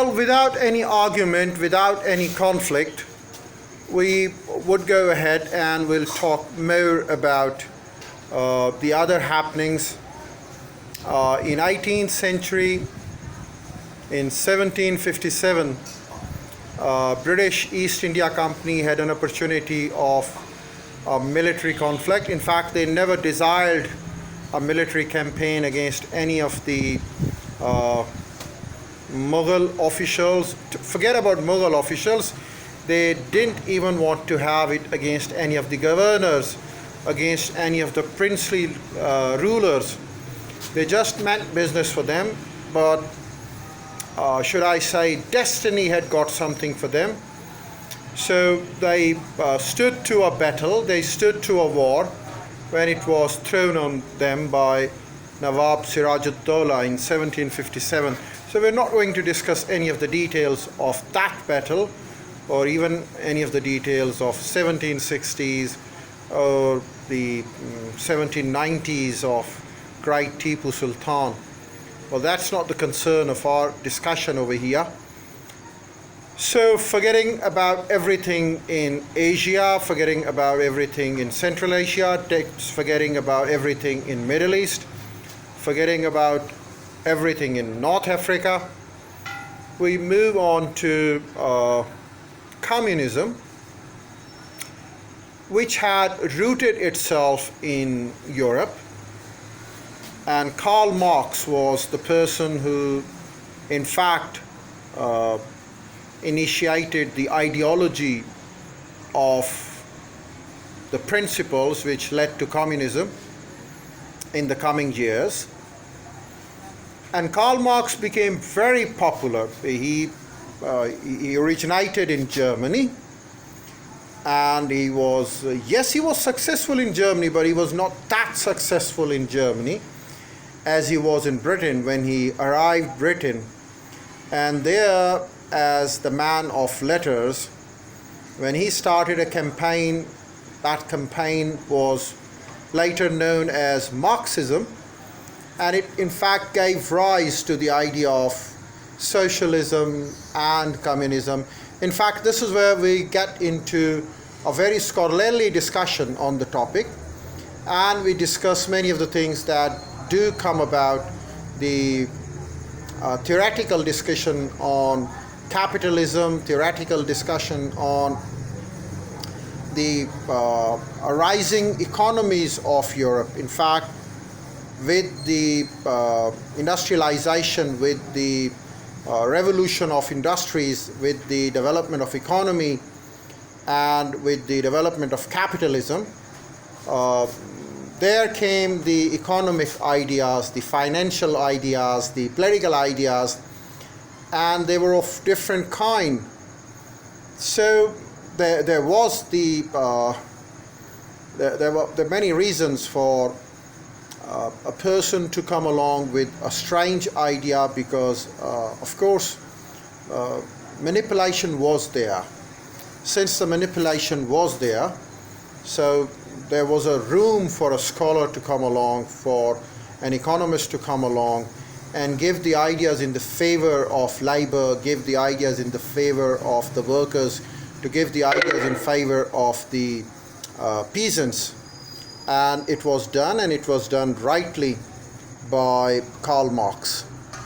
Well, without any argument, without any conflict, we would go ahead and we'll talk more about the other happenings in 18th century. In 1757, British East India Company had an opportunity of a military conflict. In fact, they never desired a military campaign against any of the Mughal officials. Forget about Mughal officials. They didn't even want to have it against any of the governors, against any of the princely rulers. They just meant business for them, but should I say, destiny had got something for them. So they stood to a battle, they stood to a war when it was thrown on them by Nawab Siraj-ud-Dawla in 1757. So we're not going to discuss any of the details of that battle or even any of the details of 1760s or the 1790s of great Tipu Sultan. Well, that's not the concern of our discussion over here. So forgetting about everything in Asia, forgetting about everything in Central Asia, forgetting about everything in Middle East, forgetting about everything in North Africa, we move on to communism, which had rooted itself in Europe. And Karl Marx was the person who, in fact, initiated the ideology of the principles which led to communism in the coming years. And Karl Marx became very popular. He originated in Germany, and he was successful in Germany, but he was not that successful in Germany as he was in Britain when he arrived Britain. And there, as the man of letters, when he started a campaign, that campaign was later known as Marxism, and it in fact gave rise to the idea of socialism and communism. In fact, this is where we get into a very scholarly discussion on the topic, and we discuss many of the things that do come about, the theoretical discussion on capitalism, theoretical discussion on the rising economies of Europe. In fact, with the industrialization, with the revolution of industries, with the development of economy, and with the development of capitalism, there came the economic ideas, the financial ideas, the political ideas, and they were of different kind. So there were many reasons for a person to come along with a strange idea, because of course manipulation was there. Since the manipulation was there, so there was a room for a scholar to come along, for an economist to come along and give the ideas in the favor of labor, give the ideas in the favor of the workers, to give the ideas in favor of the peasants. And it was done, and it was done rightly by Karl Marx.